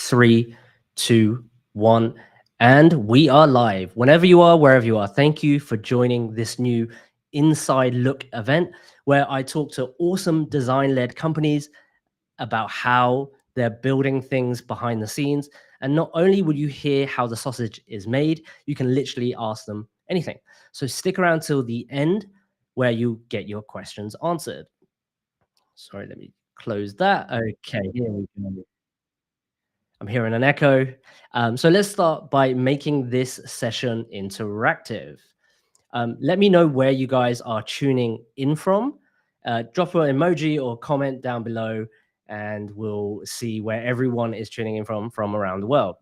3, 2, 1. And we are live. Whenever you are, wherever you are, thank you for joining this new Inside Look event where I talk to awesome design-led companies about how they're building things behind the scenes. And not only will you hear how the sausage is made, you can literally ask them anything. So stick around till the end where you get your questions answered. Sorry, let me close that. Okay, here we go. I'm hearing an echo. So let's start by making this session interactive. Let me know where you guys are tuning in from. Drop an emoji or comment down below, and we'll see where everyone is tuning in from around the world.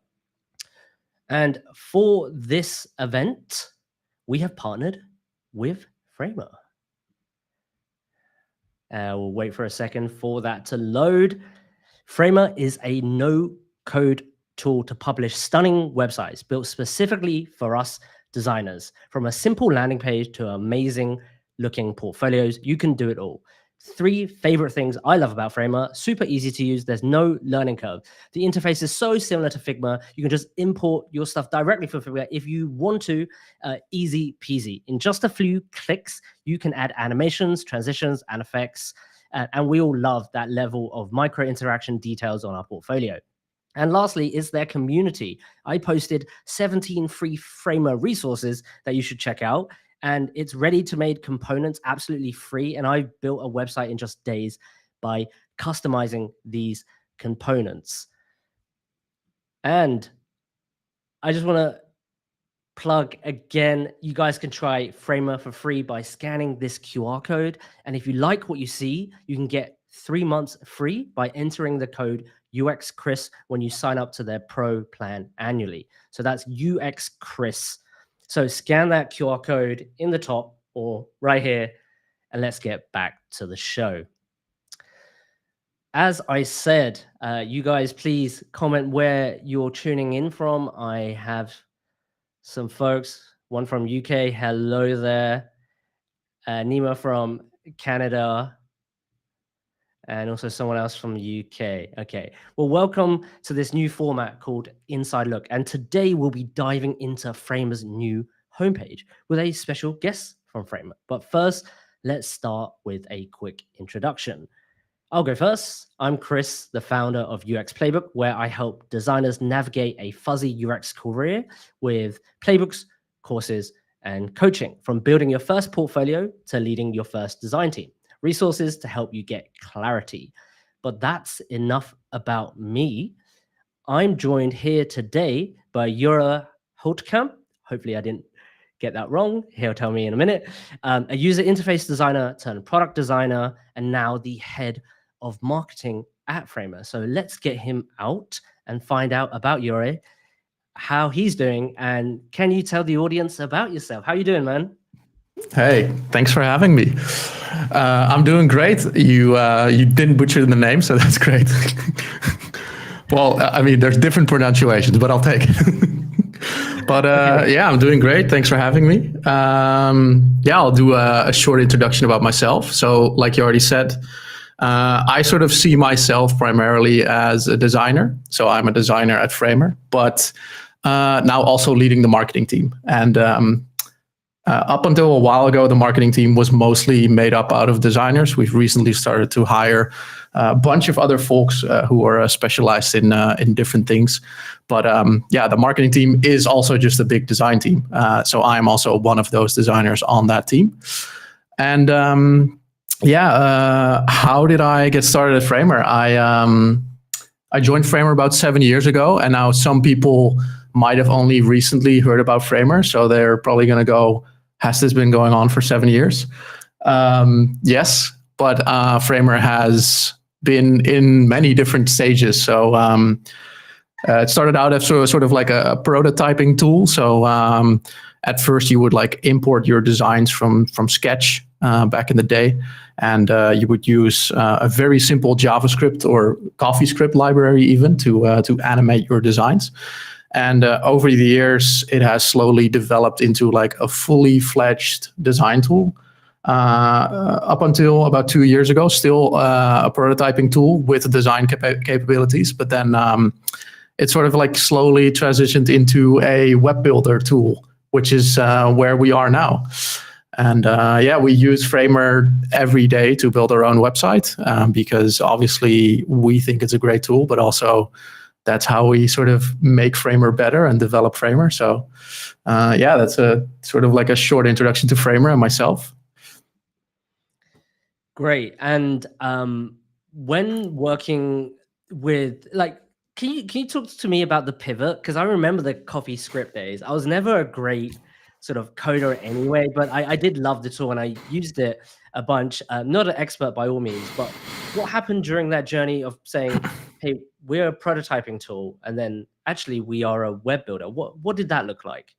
And for this event, we have partnered with Framer. We'll wait for a second for that to load. Framer is a no-code tool to publish stunning websites built specifically for us designers. From a simple landing page to amazing looking portfolios, you can do it all. 3 favorite things I love about Framer: super easy to use, there's no learning curve. The interface is so similar to Figma, you can just import your stuff directly from Figma if you want to, easy peasy. In just a few clicks, you can add animations, transitions, and effects, and we all love that level of micro interaction details on our portfolio. And lastly, is their community. I posted 17 free Framer resources that you should check out, and it's ready-to-made components, absolutely free. And I built a website in just days by customizing these components. And I just want to plug again, you guys can try Framer for free by scanning this QR code. And if you like what you see, you can get 3 months free by entering the code UXChris when you sign up to their pro plan annually. So that's UXChris. So scan that QR code in the top or right here, and let's get back to the show. As I said, you guys please comment where you're tuning in from. I have some folks, one from UK, hello there. Nima from Canada, and also someone else from the UK. Okay, well, welcome to this new format called Inside Look. And today we'll be diving into Framer's new homepage with a special guest from Framer. But first, let's start with a quick introduction. I'll go first. I'm Chris, the founder of UX Playbook, where I help designers navigate a fuzzy UX career with playbooks, courses, and coaching, from building your first portfolio to leading your first design team. Resources to help you get clarity. But that's enough about me. I'm joined here today by Jurre. Hopefully I didn't get that wrong. He'll tell me in a minute. A user interface designer turned product designer, and now the head of marketing at Framer. So let's get him out and find out about Jurre, how he's doing, and can you tell the audience about yourself? How you doing, man? Hey, thanks for having me. I'm doing great. You didn't butcher the name, so that's great. Well, I mean, there's different pronunciations, but I'll take it. But yeah, I'm doing great. Thanks for having me. Yeah, I'll do a short introduction about myself. So like you already said, I sort of see myself primarily as a designer. So I'm a designer at Framer, but now also leading the marketing team. And up until a while ago, the marketing team was mostly made up out of designers. We've recently started to hire a bunch of other folks who are specialized in different things. But yeah, the marketing team is also just a big design team. So I'm also one of those designers on that team. And yeah, how did I get started at Framer? I joined Framer about 7 years ago, and now some people might have only recently heard about Framer, so they're probably going to go, has this been going on for 7 years? Yes, but Framer has been in many different stages. So it started out as sort of like a prototyping tool. So at first you would like import your designs from Sketch back in the day, and you would use a very simple JavaScript or CoffeeScript library even to animate your designs. And over the years, it has slowly developed into like a fully fledged design tool. Up until about 2 years ago, still a prototyping tool with design capabilities. But then it sort of like slowly transitioned into a web builder tool, which is where we are now. And yeah, we use Framer every day to build our own website because obviously we think it's a great tool, but also that's how we sort of make Framer better and develop Framer. So yeah, that's a sort of like a short introduction to Framer and myself. Great. And when working with, like, can you talk to me about the pivot? Because I remember the coffee script days. I was never a great sort of coder anyway, but I did love the tool and I used it a bunch. Not an expert by all means, but what happened during that journey of saying, hey, we're a prototyping tool, and then actually we are a web builder? What did that look like?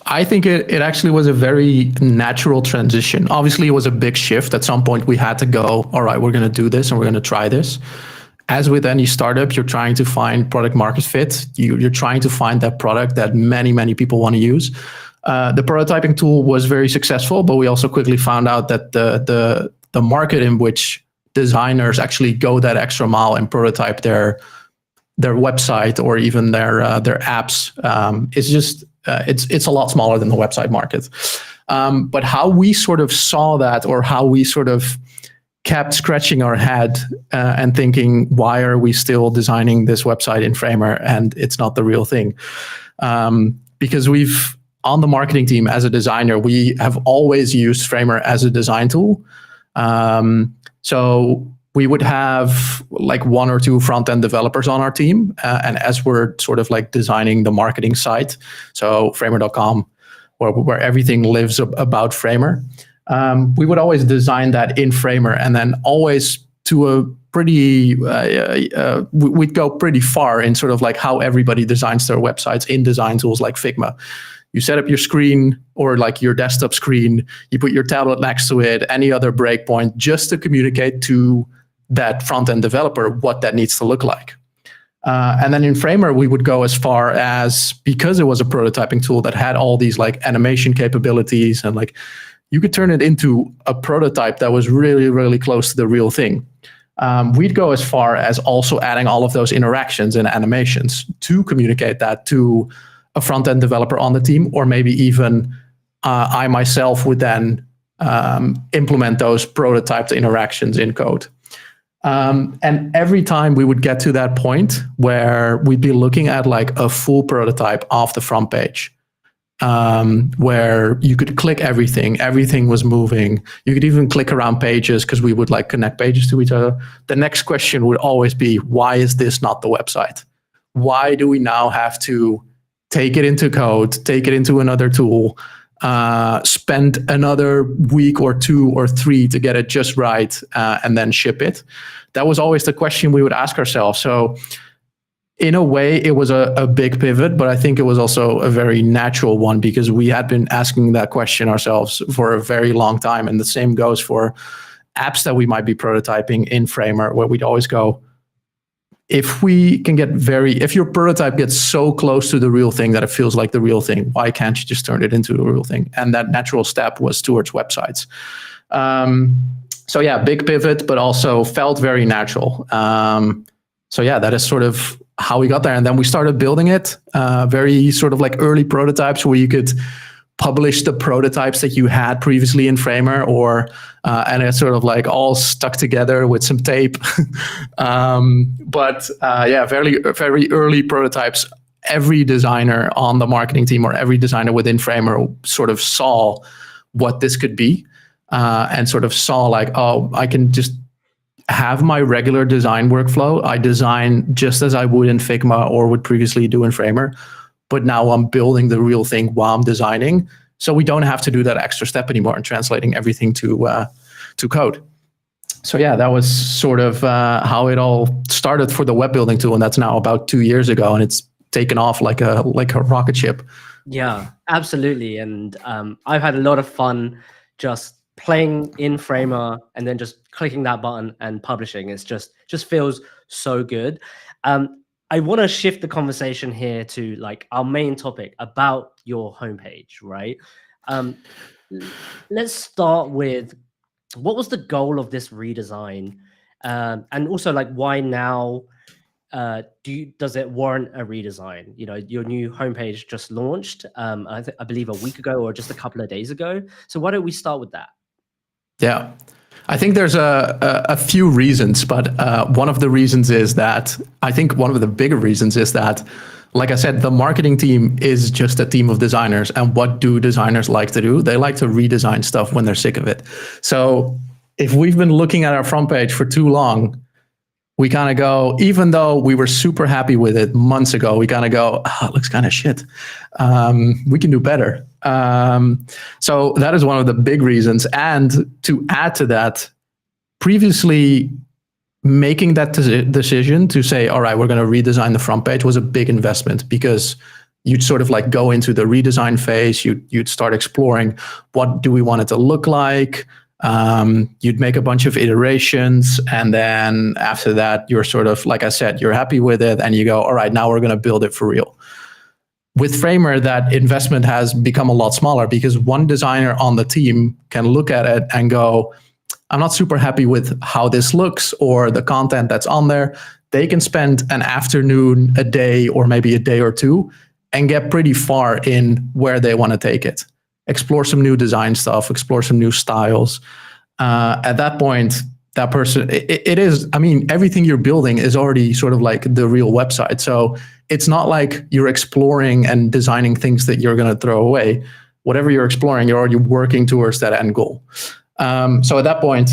I think it actually was a very natural transition. Obviously, it was a big shift. At some point, we had to go, all right, we're going to do this and we're going to try this. As with any startup, you're trying to find product market fit. You're trying to find that product that many, many people want to use. The prototyping tool was very successful, but we also quickly found out that the market in which designers actually go that extra mile and prototype their website or even their apps is just it's a lot smaller than the website market. But how we sort of saw that, or how we sort of kept scratching our head and thinking, why are we still designing this website in Framer and it's not the real thing? Because on the marketing team as a designer, we have always used Framer as a design tool. So we would have like 1 or 2 front-end developers on our team. And as we're sort of like designing the marketing site, so framer.com, where everything lives about Framer, we would always design that in Framer, and then always to a pretty, we'd go pretty far in sort of like how everybody designs their websites in design tools like Figma. You set up your screen or like your desktop screen, you put your tablet next to it, any other breakpoint, just to communicate to that front-end developer what that needs to look like. And then in Framer, we would go as far as, because it was a prototyping tool that had all these like animation capabilities, and like you could turn it into a prototype that was really, really close to the real thing. We'd go as far as also adding all of those interactions and animations to communicate that to a front-end developer on the team, or maybe even I myself would then implement those prototyped interactions in code. And every time we would get to that point where we'd be looking at like a full prototype off the front page, where you could click everything was moving. You could even click around pages because we would like connect pages to each other. The next question would always be, why is this not the website? Why do we now have to take it into code, take it into another tool, spend another week or 2 or 3 to get it just right, and then ship it? That was always the question we would ask ourselves. So in a way, it was a big pivot, but I think it was also a very natural one because we had been asking that question ourselves for a very long time. And the same goes for apps that we might be prototyping in Framer, where we'd always go, if your prototype gets so close to the real thing that it feels like the real thing, why can't you just turn it into a real thing? And that natural step was towards websites. So yeah, big pivot, but also felt very natural. So yeah, that is sort of how we got there. And then we started building it, very sort of like early prototypes where you could publish the prototypes that you had previously in Framer, or and it's sort of like all stuck together with some tape. But yeah, very, very early prototypes. Every designer on the marketing team or every designer within Framer sort of saw what this could be, and sort of saw like, oh, I can just have my regular design workflow. I design just as I would in Figma or would previously do in Framer, but now I'm building the real thing while I'm designing. So we don't have to do that extra step anymore in translating everything to code. So yeah, that was sort of how it all started for the web building tool. And that's now about 2 years ago, and it's taken off like a rocket ship. Yeah, absolutely. And I've had a lot of fun just playing in Framer and then just clicking that button and publishing. It's just feels so good. I want to shift the conversation here to like our main topic about your homepage, right? Let's start with, what was the goal of this redesign? And also like, why now? does it warrant a redesign? You know, your new homepage just launched, I believe a week ago or just a couple of days ago. So why don't we start with that? Yeah, I think there's a few reasons, but one of the reasons is that, I think one of the bigger reasons is that, like I said, the marketing team is just a team of designers. And what do designers like to do? They like to redesign stuff when they're sick of it. So if we've been looking at our front page for too long, we kind of go, even though we were super happy with it months ago, we kind of go, oh, it looks kind of shit. We can do better. So that is one of the big reasons. And to add to that, previously making that decision to say, all right, we're going to redesign the front page was a big investment, because you'd sort of like go into the redesign phase. You'd start exploring, what do we want it to look like? You'd make a bunch of iterations, and then after that, you're sort of, like I said, you're happy with it, and you go, all right, now we're going to build it for real. With Framer, that investment has become a lot smaller, because one designer on the team can look at it and go, I'm not super happy with how this looks or the content that's on there. They can spend an afternoon, a day, or maybe a day or two and get pretty far in where they want to take it. Explore some new design stuff, explore some new styles. At that point, that person, it is, I mean, everything you're building is already sort of like the real website. So it's not like you're exploring and designing things that you're going to throw away. Whatever you're exploring, you're already working towards that end goal. So at that point,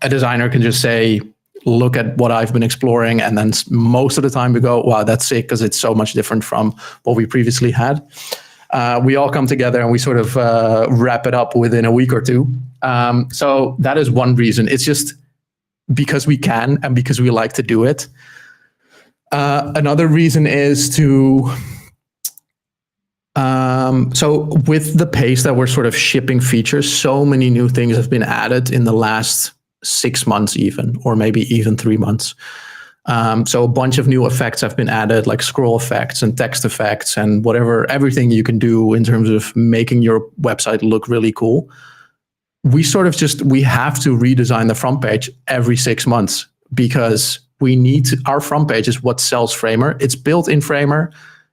a designer can just say, look at what I've been exploring. And then most of the time we go, wow, that's sick, because it's so much different from what we previously had. We all come together and we sort of wrap it up within a week or two. So that is one reason. It's just because we can and because we like to do it. Another reason is to... so with the pace that we're sort of shipping features, so many new things have been added in the last 6 months even, or maybe even 3 months. So a bunch of new effects have been added, like scroll effects and text effects and whatever, everything you can do in terms of making your website look really cool. We sort of just, we have to redesign the front page every 6 months, because we need to, our front page is what sells Framer. It's built in Framer.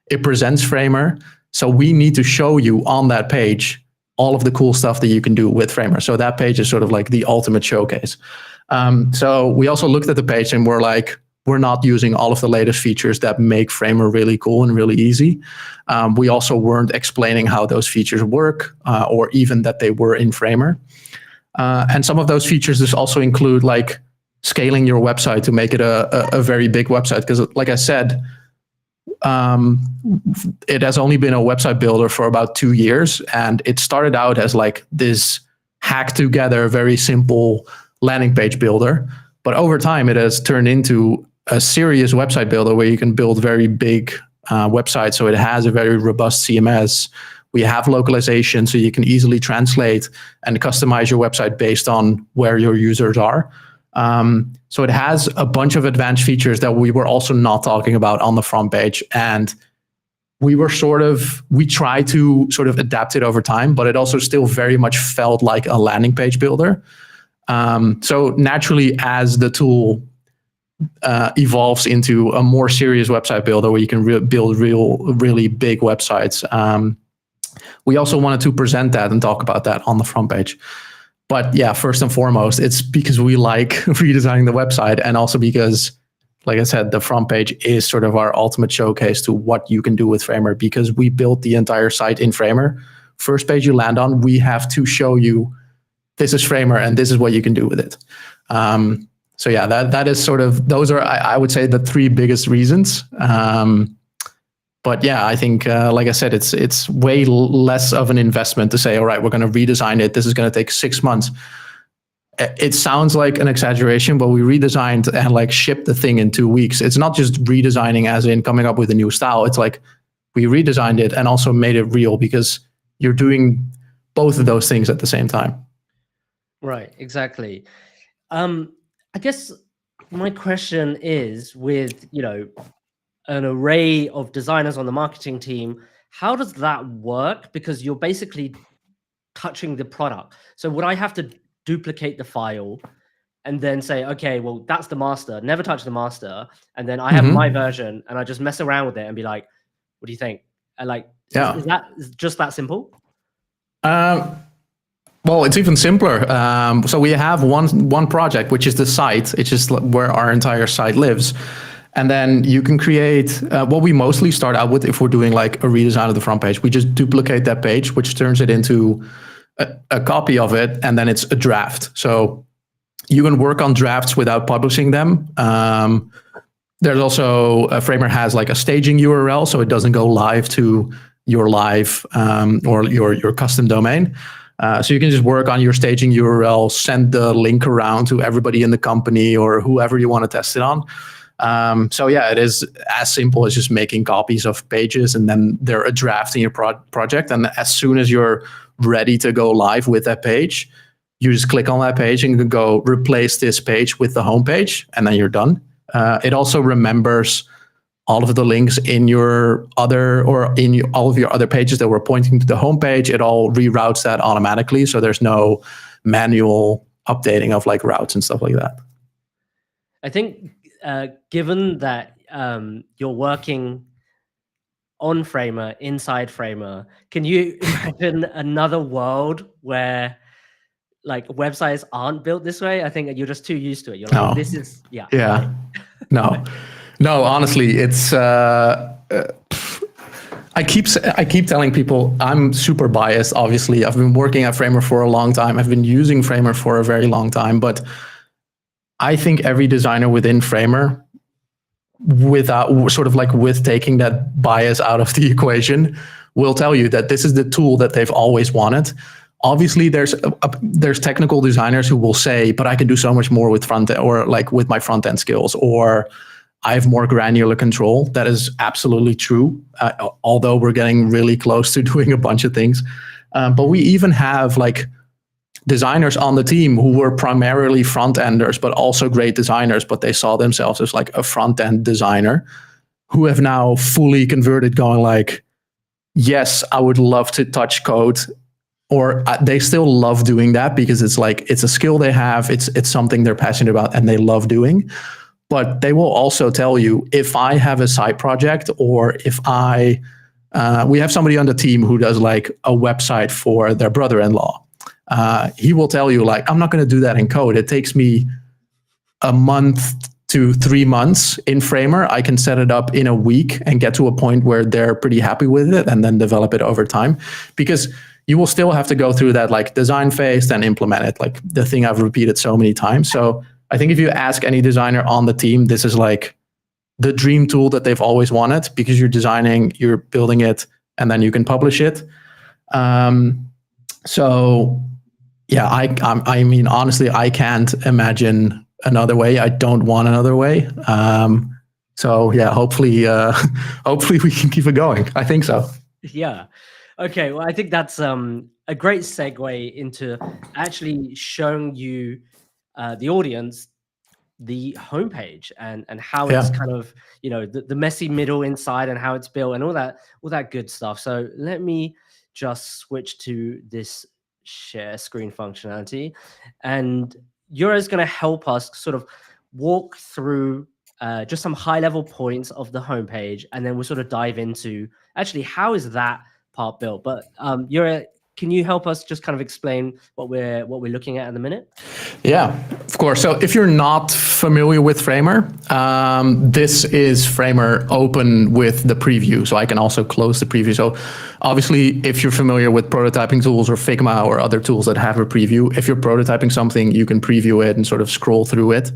It presents Framer. So we need to show you on that page all of the cool stuff that you can do with Framer. So that page is sort of like the ultimate showcase. So we also looked at the page and we're like, we're not using all of the latest features that make Framer really cool and really easy. We also weren't explaining how those features work, or even that they were in Framer. And some of those features just also include like scaling your website to make it a very big website. Because like I said, it has only been a website builder for about 2 years, and it started out as like this hack together, very simple landing page builder. But over time, it has turned into a serious website builder where you can build very big websites. So it has a very robust CMS. We have localization, so you can easily translate and customize your website based on where your users are. So it has a bunch of advanced features that we were also not talking about on the front page. And we tried to sort of adapt it over time, but it also still very much felt like a landing page builder. So naturally, as the tool evolves into a more serious website builder where you can build really big websites, we also wanted to present that and talk about that on the front page. But yeah, first and foremost, it's because we like redesigning the website, and also because, like I said, the front page is sort of our ultimate showcase to what you can do with Framer, because we built the entire site in Framer. First page you land on, we have to show you this is Framer and this is what you can do with it. So yeah, that is sort of, those are, I would say, the 3 biggest reasons. But yeah, I think, like I said, it's way less of an investment to say, all right, we're going to redesign it. This is going to take 6 months. It sounds like an exaggeration, but we redesigned and like shipped the thing in 2 weeks. It's not just redesigning as in coming up with a new style. It's like we redesigned it and also made it real, because you're doing both of those things at the same time. Right, exactly. I guess my question is, with, you know, an array of designers on the marketing team, how does that work? Because you're basically touching the product. So would I have to duplicate the file, and then say, okay, well, that's the master, never touch the master. And then I have my version and I just mess around with it and be like, what do you think? And like, is that just that simple? Well, it's even simpler. So we have one project, which is the site. It's just where our entire site lives. And then you can create what we mostly start out with if we're doing like a redesign of the front page. We just duplicate that page, which turns it into a copy of it, and then it's a draft. So you can work on drafts without publishing them. There's also, Framer has like a staging URL, so it doesn't go live to your live or your custom domain. So you can just work on your staging URL, send the link around to everybody in the company or whoever you want to test it on. So yeah, it is as simple as just making copies of pages, and then they're a draft in your project. And as soon as you're ready to go live with that page, you just click on that page and you can go replace this page with the home page, and then you're done. It also remembers all of the links in your other, or in all of your other pages that were pointing to the home page. It all reroutes that automatically. So there's no manual updating of like routes and stuff like that. I think given that you're working on Framer, inside Framer, can you imagine another world where like websites aren't built this way? I think you're just too used to it. You're like, this is, yeah. Yeah. No, honestly, it's, I keep telling people I'm super biased. Obviously, I've been working at Framer for a long time. I've been using Framer for a very long time, but I think every designer within Framer, without sort of like with taking that bias out of the equation, will tell you that this is the tool that they've always wanted. Obviously, there's technical designers who will say, but I can do so much more with front end, or like with my front end skills, or I have more granular control. That is absolutely true. Although we're getting really close to doing a bunch of things, but we even have like designers on the team who were primarily front enders, but also great designers, but they saw themselves as like a front end designer, who have now fully converted, going like, yes, I would love to touch code. Or they still love doing that because it's like, it's a skill they have, it's something they're passionate about and they love doing. But they will also tell you, if I have a side project, or if we have somebody on the team who does like a website for their brother-in-law, he will tell you like, I'm not going to do that in code. It takes me a month to 3 months in Framer. I can set it up in a week and get to a point where they're pretty happy with it, and then develop it over time. Because you will still have to go through that like design phase, then implement it, like the thing I've repeated so many times. So I think if you ask any designer on the team, this is like the dream tool that they've always wanted, because you're designing, you're building it, and then you can publish it. So yeah, I mean, honestly, I can't imagine another way. I don't want another way. So yeah, hopefully we can keep it going. I think so. Yeah. Okay, well, I think that's a great segue into actually showing you, the audience, the homepage and how it's kind of, you know, the messy middle inside and how it's built and all that good stuff. So let me just switch to this share screen functionality, and Jurre is going to help us sort of walk through just some high level points of the homepage, and then we'll sort of dive into actually how is that part built. But Jurre, can you help us just kind of explain what we're looking at in the minute? Yeah, of course. So if you're not familiar with Framer, this is Framer open with the preview. So I can also close the preview. So obviously, if you're familiar with prototyping tools or Figma or other tools that have a preview, if you're prototyping something, you can preview it and sort of scroll through it.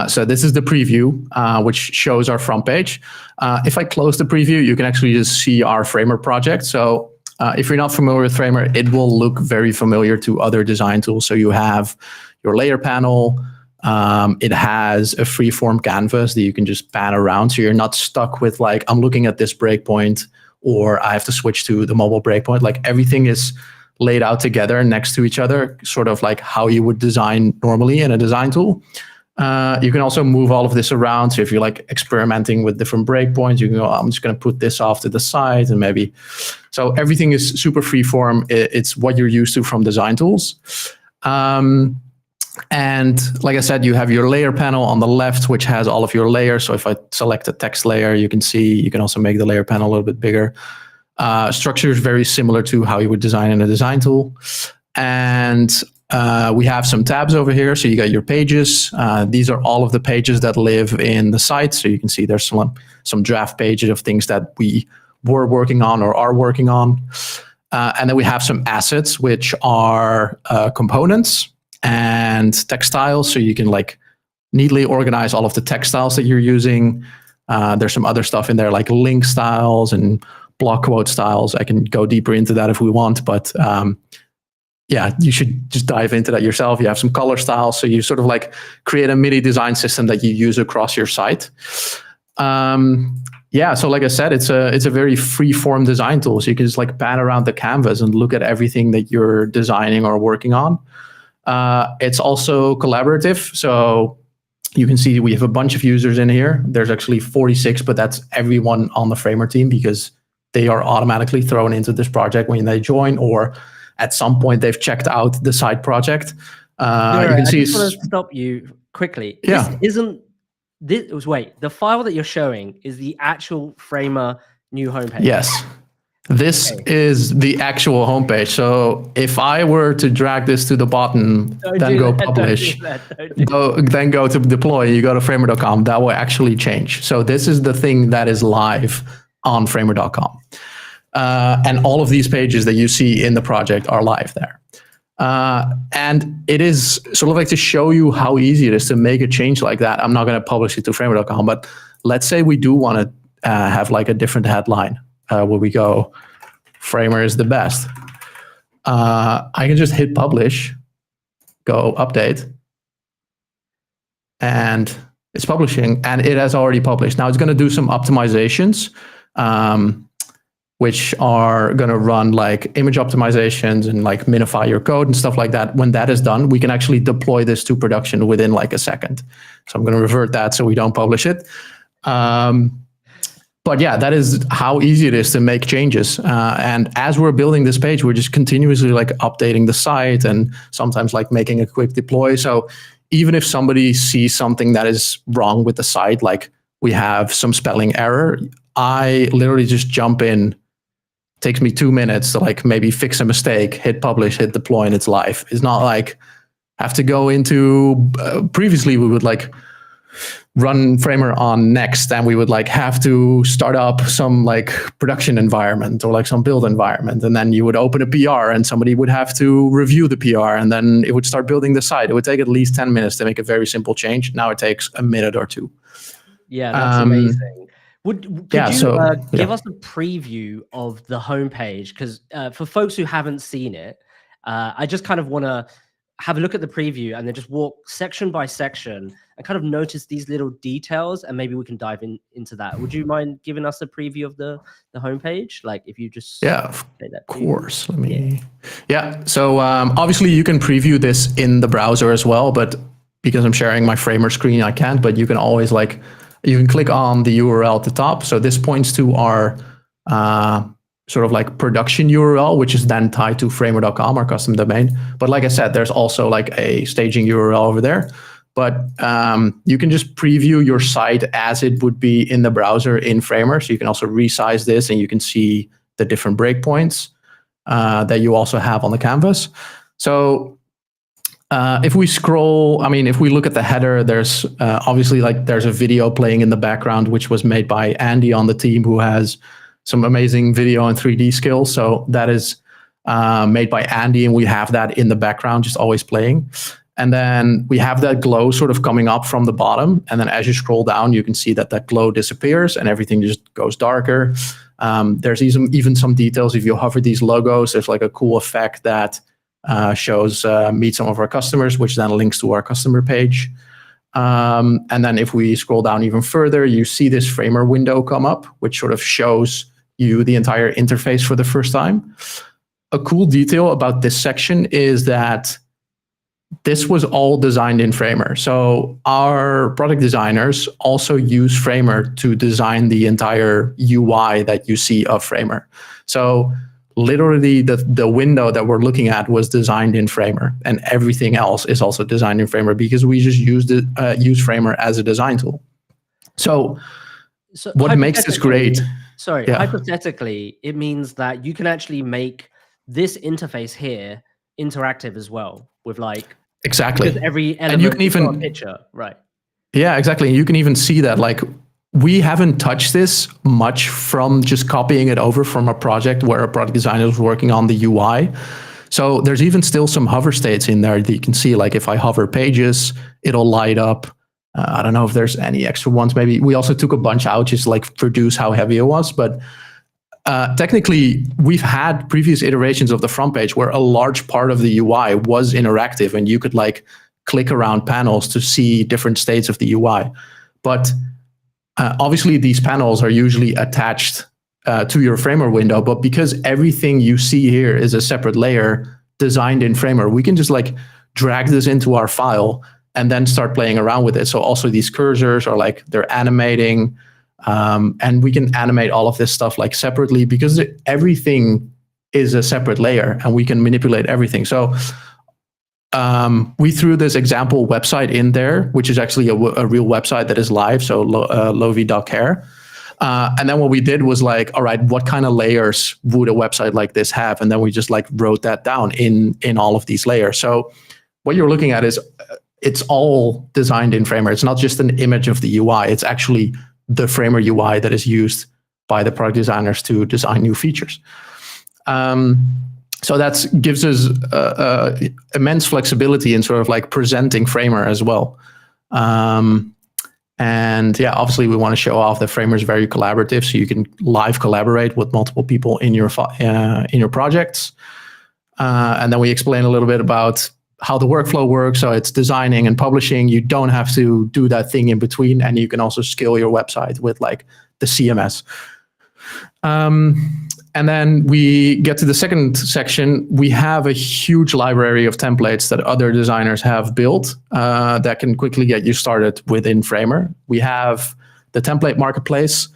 So this is the preview, which shows our front page. If I close the preview, you can actually just see our Framer project. So if you're not familiar with Framer, it will look very familiar to other design tools. So you have your layer panel. It has a freeform canvas that you can just pan around. So you're not stuck with like, I'm looking at this breakpoint, or I have to switch to the mobile breakpoint. Like everything is laid out together next to each other, sort of like how you would design normally in a design tool. You can also move all of this around. So if you're like experimenting with different breakpoints, you can go, I'm just going to put this off to the side, and maybe. So everything is super freeform. It's what you're used to from design tools. And like I said, you have your layer panel on the left, which has all of your layers. So if I select a text layer, you can see, you can also make the layer panel a little bit bigger. Structure is very similar to how you would design in a design tool. And we have some tabs over here. So you got your pages. These are all of the pages that live in the site. So you can see there's some draft pages of things that we were working on or are working on. And then we have some assets, which are components and textiles. So you can like neatly organize all of the textiles that you're using. There's some other stuff in there like link styles and block quote styles. I can go deeper into that if we want, but yeah, you should just dive into that yourself. You have some color styles. So you sort of like create a MIDI design system that you use across your site. Yeah, so like I said, it's a very free form design tool. So you can just like pan around the canvas and look at everything that you're designing or working on. It's also collaborative. So you can see we have a bunch of users in here. There's actually 46, but that's everyone on the Framer team because they are automatically thrown into this project when they join, or at some point they've checked out the side project. Jurre, you can see I just want to stop you quickly. Yeah. Wait, the file that you're showing is the actual Framer new homepage. Yes. This is the actual homepage. So if I were to drag this to the bottom, then go publish, then go to deploy, you go to framer.com, that will actually change. So this is the thing that is live on framer.com. And all of these pages that you see in the project are live there. And it is sort of like to show you how easy it is to make a change like that. I'm not going to publish it to framer.com, but let's say we do want to have like a different headline. Where we go, Framer is the best. I can just hit publish, go update, and it's publishing, and it has already published. Now it's going to do some optimizations, which are going to run like image optimizations and like minify your code and stuff like that. When that is done, we can actually deploy this to production within like a second. So I'm going to revert that so we don't publish it. But yeah, that is how easy it is to make changes. And as we're building this page, we're just continuously like updating the site and sometimes like making a quick deploy. So even if somebody sees something that is wrong with the site, like we have some spelling error, I literally just jump in. It takes me 2 minutes to like maybe fix a mistake, hit publish, hit deploy, and it's live. It's not like have to go into, previously we would like run Framer on Next, and we would like have to start up some like production environment or like some build environment, and then you would open a PR and somebody would have to review the PR, and then it would start building the site. It would take at least 10 minutes to make a very simple change. Now it takes a minute or two. Yeah, that's amazing. Could you give us a preview of the homepage? Because for folks who haven't seen it, I just kind of want to have a look at the preview and then just walk section by section and kind of notice these little details, and maybe we can dive into that. Would you mind giving us a preview of the homepage? Like if you just of course. Let me so obviously you can preview this in the browser as well, but because I'm sharing my Framer screen, I can't. But you can always like you can click on the URL at the top. So this points to our sort of like production URL, which is then tied to framer.com, our custom domain. But like I said, there's also like a staging URL over there. But you can just preview your site as it would be in the browser in Framer. So you can also resize this, and you can see the different breakpoints that you also have on the canvas. So if we scroll, if we look at the header, there's obviously like there's a video playing in the background, which was made by Andy on the team, who has some amazing video and 3D skills. So that is made by Andy, and we have that in the background, just always playing. And then we have that glow sort of coming up from the bottom. And then as you scroll down, you can see that that glow disappears and everything just goes darker. There's even some details. If you hover these logos, there's like a cool effect that shows meet some of our customers, which then links to our customer page. And then if we scroll down even further, you see this Framer window come up, which sort of shows you the entire interface for the first time. A cool detail about this section is that this was all designed in Framer. So our product designers also use Framer to design the entire UI that you see of Framer. So literally the window that we're looking at was designed in Framer, and everything else is also designed in Framer because we just use Framer as a design tool. So what makes this great? Sorry, hypothetically, it means that you can actually make this interface here interactive as well with like exactly every element. And you can even a picture, right? Yeah, exactly. You can even see that like we haven't touched this much from just copying it over from a project where a product designer was working on the UI. So there's even still some hover states in there that you can see. Like if I hover pages, it'll light up. I don't know if there's any extra ones. Maybe we also took a bunch out just like produce how heavy it was. But technically, we've had previous iterations of the front page where a large part of the UI was interactive and you could like click around panels to see different states of the UI. But obviously, these panels are usually attached to your Framer window. But because everything you see here is a separate layer designed in Framer, we can just like drag this into our file and then start playing around with it. So also these cursors are like they're animating, and we can animate all of this stuff like separately because everything is a separate layer and we can manipulate everything. So we threw this example website in there, which is actually a real website that is live, so lovi.care. And then what we did was like, all right, what kind of layers would a website like this have? And then we just like wrote that down in all of these layers. So what you're looking at is it's all designed in Framer. It's not just an image of the UI. It's actually the Framer UI that is used by the product designers to design new features. So that gives us immense flexibility in sort of like presenting Framer as well. And yeah, obviously we want to show off that Framer is very collaborative, so you can live collaborate with multiple people in your projects. And then we explain a little bit about how the workflow works. So it's designing and publishing. You don't have to do that thing in between, and you can also scale your website with like the CMS. And then we get to the second section. We have a huge library of templates that other designers have built that can quickly get you started within Framer. We have the template marketplace,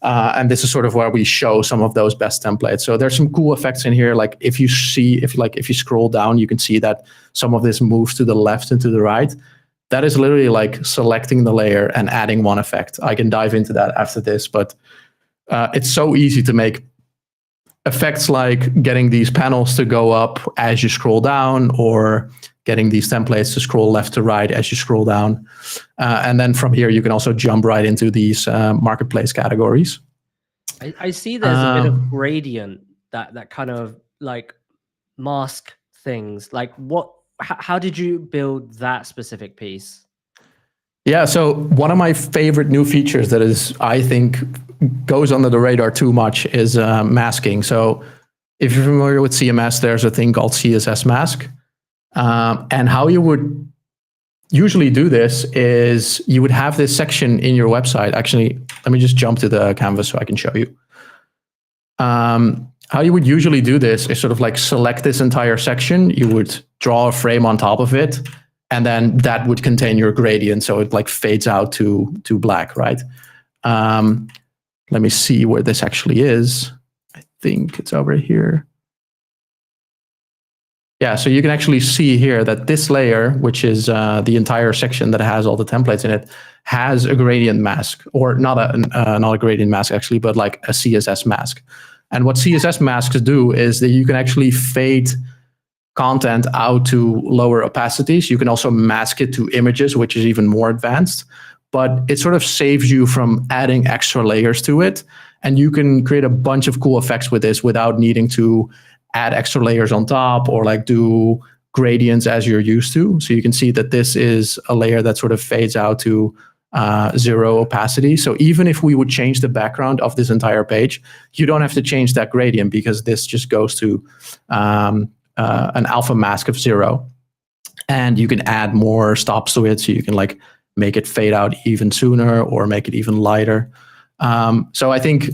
and this is sort of where we show some of those best templates. So there's some cool effects in here. Like if you scroll down, you can see that some of this moves to the left and to the right. That is literally like selecting the layer and adding one effect. I can dive into that after this, but it's so easy to make effects like getting these panels to go up as you scroll down, or getting these templates to scroll left to right as you scroll down. And then from here, you can also jump right into these marketplace categories. I see there's a bit of gradient that kind of like mask things. Like how did you build that specific piece? Yeah, so one of my favorite new features that is, I think, goes under the radar too much is masking. So if you're familiar with CMS, there's a thing called CSS mask. And how you would usually do this is you would have this section in your website. Actually, let me just jump to the canvas so I can show you. How you would usually do this is sort of like select this entire section. You would draw a frame on top of it, and then that would contain your gradient. So it like fades out to black, right? Let me see where this actually is. I think it's over here. Yeah, so you can actually see here that this layer, which is the entire section that has all the templates in it, has a gradient mask, or not a gradient mask actually, but like a CSS mask. And what CSS masks do is that you can actually fade content out to lower opacities. You can also mask it to images, which is even more advanced, but it sort of saves you from adding extra layers to it. And you can create a bunch of cool effects with this without needing to add extra layers on top or like do gradients as you're used to. So you can see that this is a layer that sort of fades out to 0 opacity. So even if we would change the background of this entire page, you don't have to change that gradient because this just goes to an alpha mask of 0. And you can add more stops to it. So you can like make it fade out even sooner or make it even lighter. So I think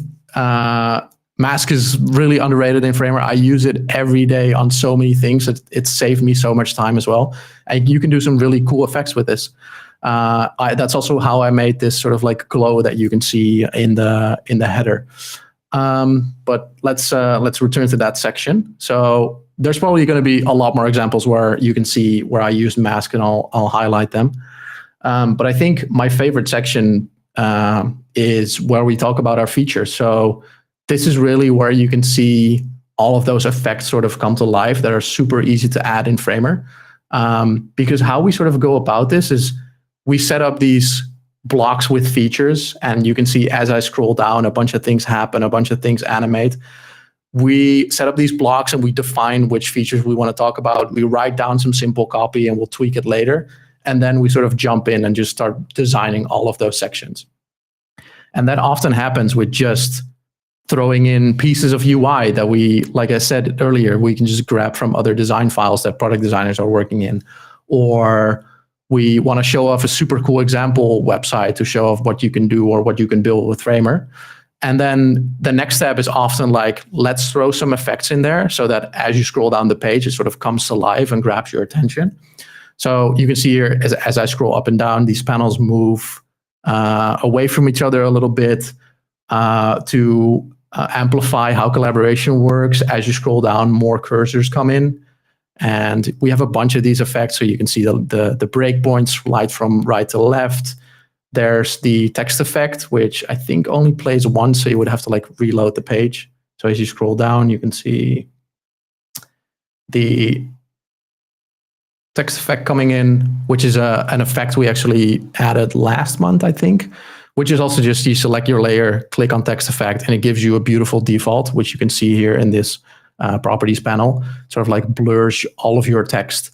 mask is really underrated in Framer. I use it every day on so many things. It saved me so much time as well. And you can do some really cool effects with this. That's also how I made this sort of like glow that you can see in the header. But let's return to that section. So there's probably going to be a lot more examples where you can see where I use mask, and I'll highlight them. But I think my favorite section is where we talk about our features. So this is really where you can see all of those effects sort of come to life that are super easy to add in Framer. Because how we sort of go about this is we set up these blocks with features, and you can see as I scroll down, a bunch of things happen, a bunch of things animate. We set up these blocks and we define which features we want to talk about. We write down some simple copy and we'll tweak it later. And then we sort of jump in and just start designing all of those sections. And that often happens with just throwing in pieces of UI that we, like I said earlier, we can just grab from other design files that product designers are working in. Or we want to show off a super cool example website to show off what you can do or what you can build with Framer. And then the next step is often like, let's throw some effects in there so that as you scroll down the page, it sort of comes to life and grabs your attention. So you can see here, as I scroll up and down, these panels move away from each other a little bit to amplify how collaboration works. As you scroll down, more cursors come in. And we have a bunch of these effects. So you can see the breakpoints slide from right to left. There's the text effect, which I think only plays once, so you would have to like reload the page. So as you scroll down, you can see the text effect coming in, which is an effect we actually added last month, I think, which is also just you select your layer, click on text effect, and it gives you a beautiful default, which you can see here in this properties panel, sort of like blurs all of your text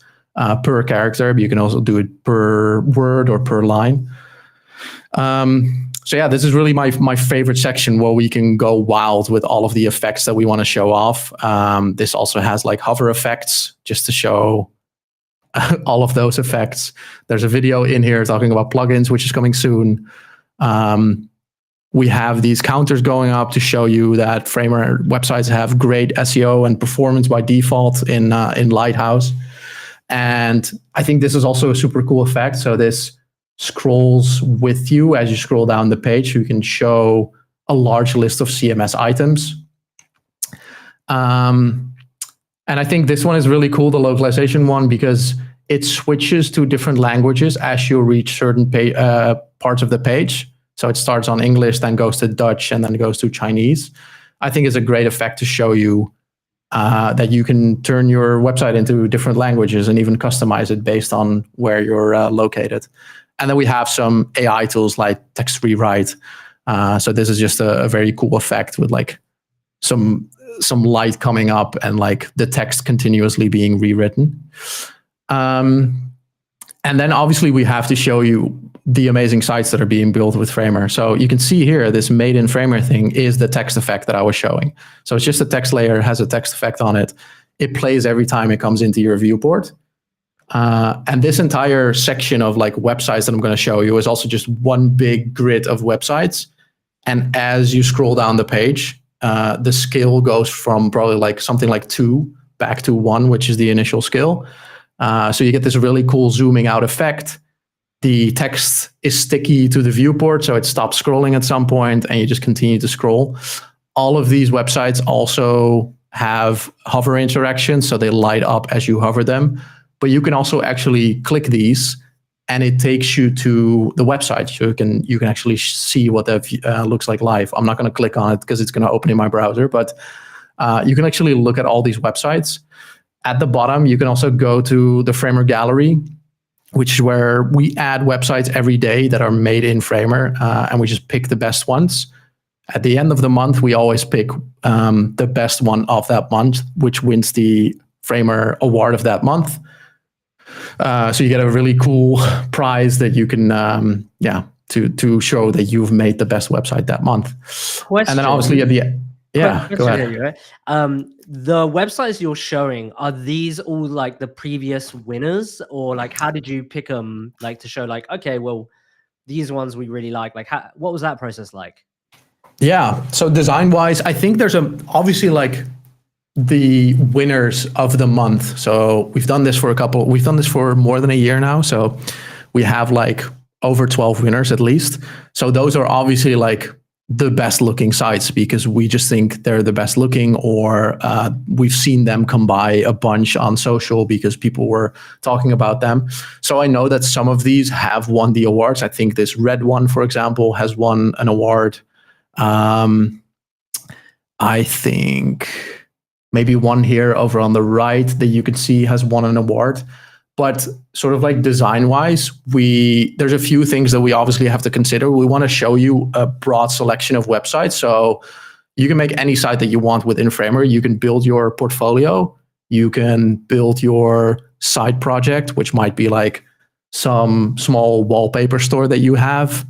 per character, but you can also do it per word or per line. So yeah, this is really my favorite section where we can go wild with all of the effects that we want to show off. This also has like hover effects just to show all of those effects. There's a video in here talking about plugins, which is coming soon. We have these counters going up to show you that Framer websites have great SEO and performance by default in Lighthouse. And I think this is also a super cool effect. So this scrolls with you as you scroll down the page. You can show a large list of CMS items. And I think this one is really cool, the localization one, because it switches to different languages as you reach certain parts of the page. So it starts on English, then goes to Dutch, and then it goes to Chinese. I think it's a great effect to show you that you can turn your website into different languages and even customize it based on where you're located. And then we have some AI tools like text rewrite. So this is just a very cool effect with like some light coming up and like the text continuously being rewritten. And then obviously we have to show you the amazing sites that are being built with Framer. So you can see here, this made in Framer thing is the text effect that I was showing. So it's just a text layer, has a text effect on it. It plays every time it comes into your viewport. And this entire section of like websites that I'm going to show you is also just one big grid of websites. And as you scroll down the page, the scale goes from probably like something like 2 back to 1, which is the initial scale. So you get this really cool zooming out effect. The text is sticky to the viewport, so it stops scrolling at some point and you just continue to scroll. All of these websites also have hover interactions, so they light up as you hover them. But you can also actually click these and it takes you to the website. So you can actually see what that looks like live. I'm not going to click on it because it's going to open in my browser, but you can actually look at all these websites. At the bottom, you can also go to the Framer gallery, which is where we add websites every day that are made in Framer, and we just pick the best ones. At the end of the month, we always pick the best one of that month, which wins the Framer award of that month. So you get a really cool prize that you can, to show that you've made the best website that month. Question. And then obviously at the end, go ahead. Here, right? The websites you're showing, are these all like the previous winners, or like how did you pick them? Like to show like, okay, well, these ones we really like. Like, what was that process like? Yeah. So design wise, I think there's obviously like the winners of the month. So we've done this for more than a year now. So we have like over 12 winners at least. So those are obviously like the best looking sites because we just think they're the best looking, or we've seen them come by a bunch on social because people were talking about them. So I know that some of these have won the awards. I think this red one, for example, has won an award. I think maybe one here over on the right that you can see has won an award. But sort of like design-wise, there's a few things that we obviously have to consider. We want to show you a broad selection of websites. So you can make any site that you want within Framer. You can build your portfolio. You can build your side project, which might be like some small wallpaper store that you have.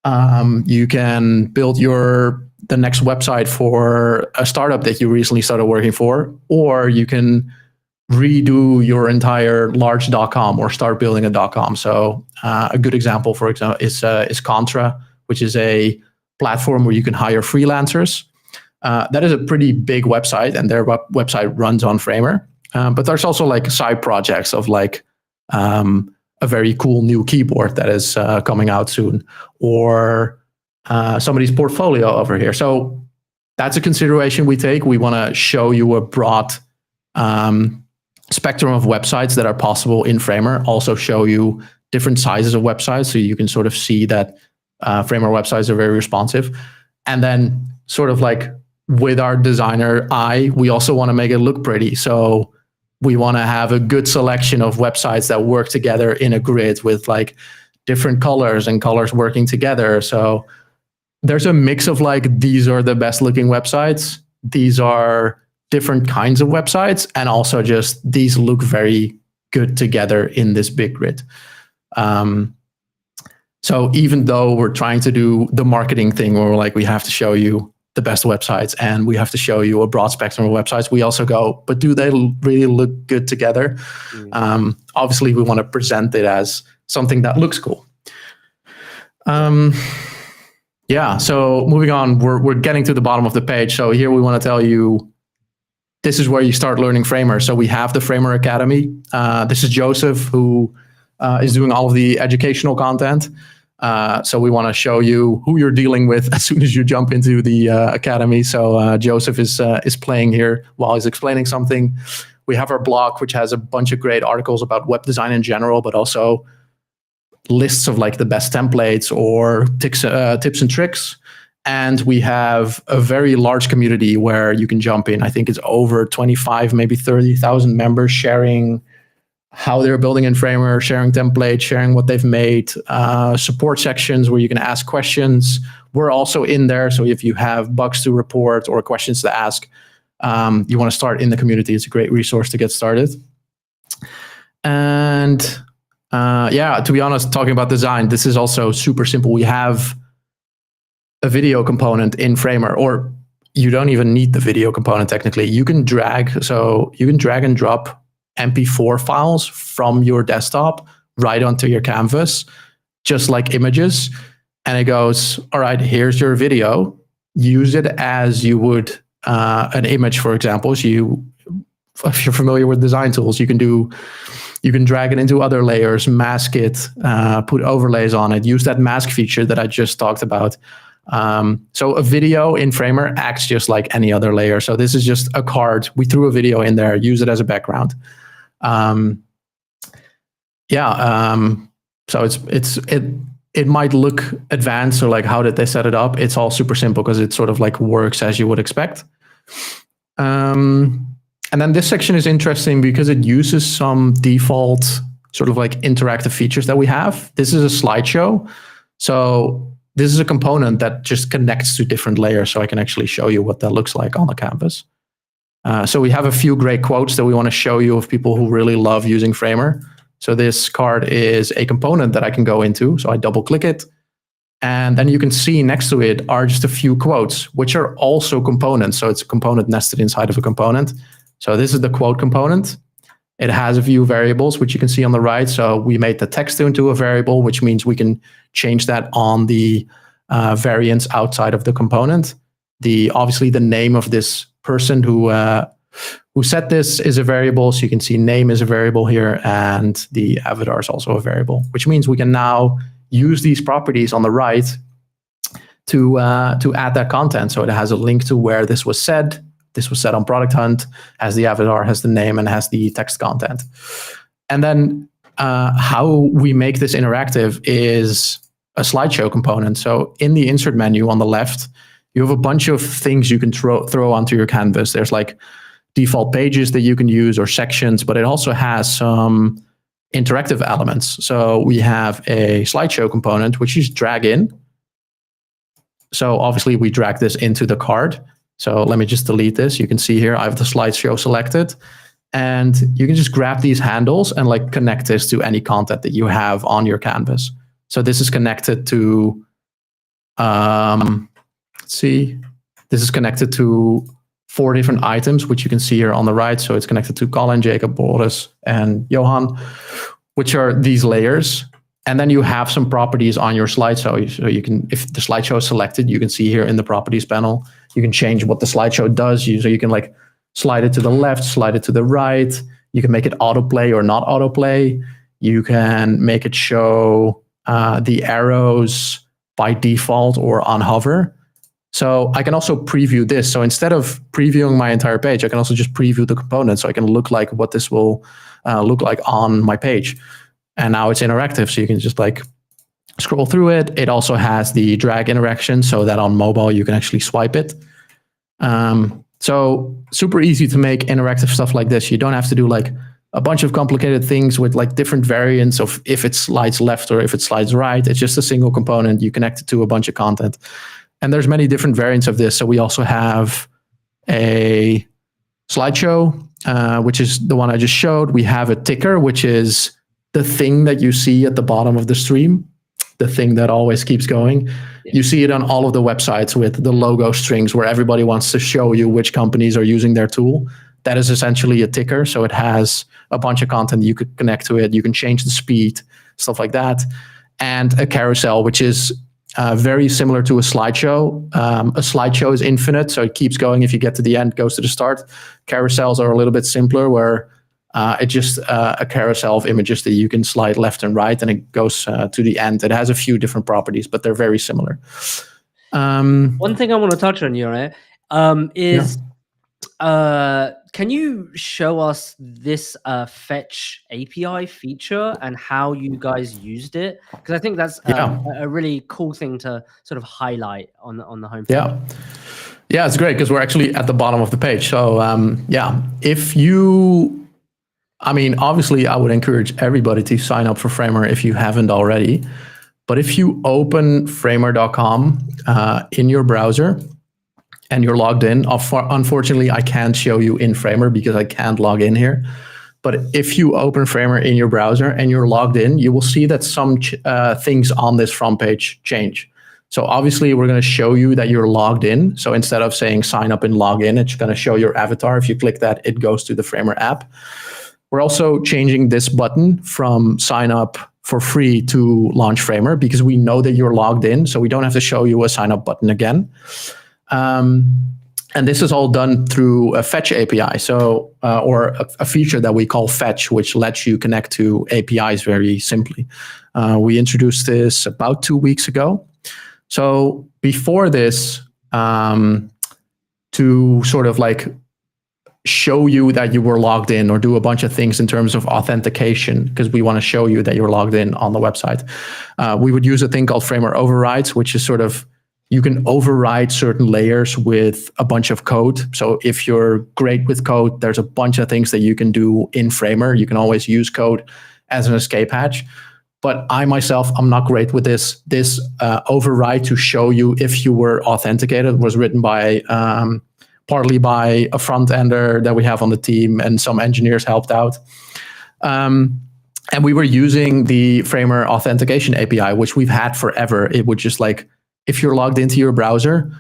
You can build the next website for a startup that you recently started working for, or you can redo your entire large .com or start building a .com. So a good example, for example, is Contra, which is a platform where you can hire freelancers. That is a pretty big website, and their website runs on Framer. But there's also like side projects of like a very cool new keyboard that is coming out soon, or somebody's portfolio over here. So that's a consideration we take. We want to show you a broad spectrum of websites that are possible in Framer, also show you different sizes of websites so you can sort of see that Framer websites are very responsive. And then sort of like with our designer eye, we also want to make it look pretty. So we want to have a good selection of websites that work together in a grid with like different colors and colors working together. So there's a mix of like, these are the best looking websites. These are different kinds of websites, and also just these look very good together in this big grid. So even though we're trying to do the marketing thing where we're like, we have to show you the best websites and we have to show you a broad spectrum of websites, we also go, but do they really look good together? Obviously, we want to present it as something that looks cool. Yeah, so moving on, we're getting to the bottom of the page. So here we want to tell you, this is where you start learning Framer. So we have the Framer Academy. This is Joseph, who is doing all of the educational content. So we want to show you who you're dealing with as soon as you jump into the Academy. So Joseph is playing here while he's explaining something. We have our blog, which has a bunch of great articles about web design in general, but also lists of like the best templates or tips and tricks. And we have a very large community where you can jump in. I think it's over 25, maybe 30,000 members sharing how they're building in Framer, sharing templates, sharing what they've made, support sections where you can ask questions. We're also in there. So if you have bugs to report or questions to ask, you want to start in the community, it's a great resource to get started. And yeah, to be honest, talking about design, this is also super simple. We have a video component in Framer, or you don't even need the video component technically. You can drag and drop MP4 files from your desktop right onto your canvas, just like images. And it goes, all right, here's your video. Use it as you would an image, for example. So if you're familiar with design tools, you can drag it into other layers, mask it, put overlays on it, use that mask feature that I just talked about. So a video in Framer acts just like any other layer. So this is just a card. We threw a video in there, use it as a background. So it might look advanced, or like, how did they set it up? It's all super simple because it sort of like works as you would expect. And then this section is interesting because it uses some default sort of like interactive features that we have. This is a slideshow. So this is a component that just connects to different layers. So I can actually show you what that looks like on the canvas. So we have a few great quotes that we want to show you of people who really love using Framer. So this card is a component that I can go into. So I double click it. And then you can see next to it are just a few quotes, which are also components. So it's a component nested inside of a component. So this is the quote component. It has a few variables, which you can see on the right. So we made the text into a variable, which means we can change that on the variants outside of the component. Obviously, the name of this person who set this is a variable. So you can see name is a variable here, and the avatar is also a variable, which means we can now use these properties on the right to add that content. So it has a link to where this was said. This was said on Product Hunt, has the avatar, has the name, and has the text content. And then how we make this interactive is a slideshow component. So in the insert menu on the left, you have a bunch of things you can throw onto your canvas. There's like default pages that you can use or sections, but it also has some interactive elements. So we have a slideshow component, which you just drag in. So obviously we drag this into the card. So let me just delete this. You can see here, I have the slideshow selected, and you can just grab these handles and like connect this to any content that you have on your canvas. So this is connected to, let's see, this is connected to 4 different items, which you can see here on the right. So it's connected to Colin, Jacob, Boris, and Johan, which are these layers. And then you have some properties on your slideshow. So you can, if the slideshow is selected, you can see here in the properties panel, you can change what the slideshow does. So you can like slide it to the left, slide it to the right. You can make it autoplay or not autoplay. You can make it show the arrows by default or on hover. So I can also preview this. So instead of previewing my entire page, I can also just preview the component. So I can look like what this will look like on my page. And now it's interactive. So you can just like scroll through it. It also has the drag interaction so that on mobile, you can actually swipe it. So super easy to make interactive stuff like this. You don't have to do like a bunch of complicated things with like different variants of if it slides left or if it slides right. It's just a single component. You connect it to a bunch of content. And there's many different variants of this. So we also have a slideshow, which is the one I just showed. We have a ticker, which is the thing that you see at the bottom of the stream, the thing that always keeps going. Yeah. You see it on all of the websites with the logo strings where everybody wants to show you which companies are using their tool. That is essentially a ticker. So it has a bunch of content you could connect to it. You can change the speed, stuff like that. And a carousel, which is very similar to a slideshow. A slideshow is infinite, so it keeps going. If you get to the end, it goes to the start. Carousels are a little bit simpler, where it's just a carousel of images that you can slide left and right, and it goes to the end. It has a few different properties, but they're very similar. One thing I want to touch on, Jurre, is can you show us this fetch API feature and how you guys used it? Because I think that's a really cool thing to sort of highlight on the homepage. Yeah, it's great because we're actually at the bottom of the page. So if you, I mean, obviously I would encourage everybody to sign up for Framer if you haven't already. But if you open framer.com in your browser, and you're logged in. Unfortunately, I can't show you in Framer because I can't log in here. But if you open Framer in your browser and you're logged in, you will see that some things on this front page change. So obviously, we're going to show you that you're logged in. So instead of saying sign up and log in, it's going to show your avatar. If you click that, it goes to the Framer app. We're also changing this button from sign up for free to launch Framer because we know that you're logged in. So we don't have to show you a sign up button again. And this is all done through a fetch API, so or a feature that we call fetch, which lets you connect to APIs very simply. We introduced this about 2 weeks ago. So before this, to sort of like show you that you were logged in or do a bunch of things in terms of authentication, because we want to show you that you're logged in on the website, we would use a thing called Framer overrides, which is sort of you can override certain layers with a bunch of code. So if you're great with code, there's a bunch of things that you can do in Framer. You can always use code as an escape hatch. But I myself, I'm not great with this. This override to show you if you were authenticated was written by partly by a front ender that we have on the team, and some engineers helped out. And we were using the Framer authentication API, which we've had forever. It would just like, if you're logged into your browser,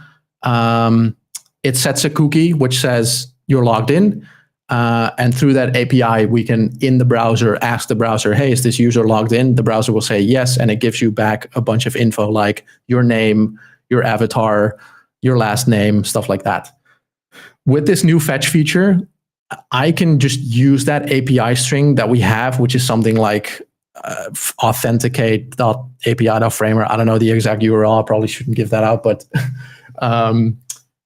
it sets a cookie which says you're logged in. And through that API, we can, in the browser, ask the browser, hey, is this user logged in? The browser will say yes, and it gives you back a bunch of info like your name, your avatar, your last name, stuff like that. With this new fetch feature, I can just use that API string that we have, which is something like authenticate.api.framer. I don't know the exact URL. I probably shouldn't give that out, but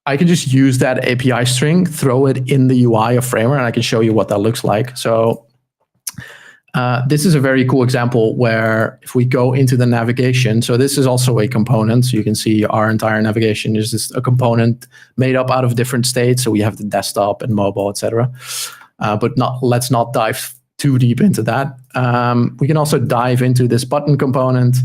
I can just use that API string, throw it in the UI of Framer, and I can show you what that looks like. So this is a very cool example where if we go into the navigation, so this is also a component. So you can see our entire navigation is just a component made up out of different states. So we have the desktop and mobile, etc. But let's not dive too deep into that. We can also dive into this button component,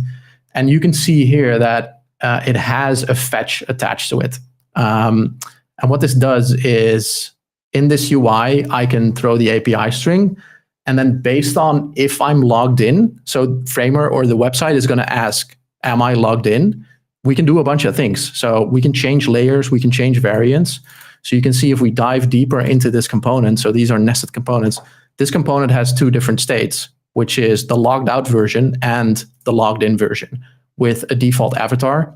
and you can see here that it has a fetch attached to it. And what this does is in this UI, I can throw the API string, and then based on if I'm logged in, so Framer or the website is going to ask, am I logged in? We can do a bunch of things. So we can change layers, we can change variants. So you can see if we dive deeper into this component, so these are nested components, this component has two different states, which is the logged out version and the logged in version with a default avatar.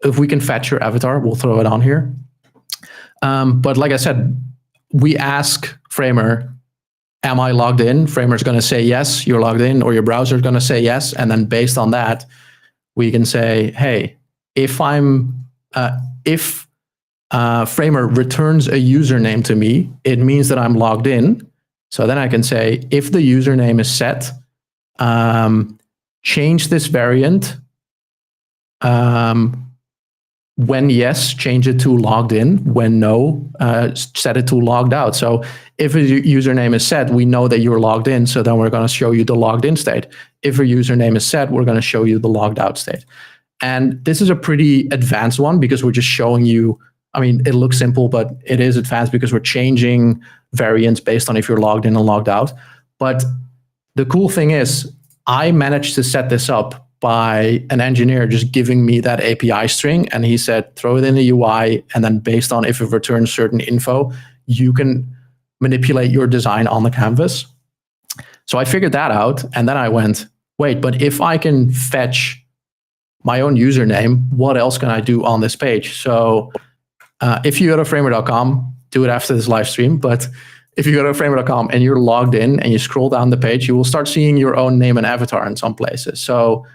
If we can fetch your avatar, we'll throw it on here. But like I said, we ask Framer, am I logged in? Framer's going to say yes, you're logged in, or your browser is going to say yes. And then based on that, we can say, hey, if Framer returns a username to me, it means that I'm logged in. So then I can say, if the username is set, change this variant. When yes, change it to logged in. When no, set it to logged out. So if a username is set, we know that you're logged in. So then we're going to show you the logged in state. If a username is set, we're going to show you the logged out state. And this is a pretty advanced one because we're just showing you, I mean, it looks simple, but it is advanced because we're changing variants based on if you're logged in and logged out. But the cool thing is I managed to set this up by an engineer just giving me that API string, and he said, throw it in the UI, and then based on if it returns certain info, you can manipulate your design on the canvas. So I figured that out, and then I went, wait, but if I can fetch my own username, what else can I do on this page? So if you go to framer.com, do it after this live stream, but if you go to framer.com and you're logged in and you scroll down the page, you will start seeing your own name and avatar in some places. So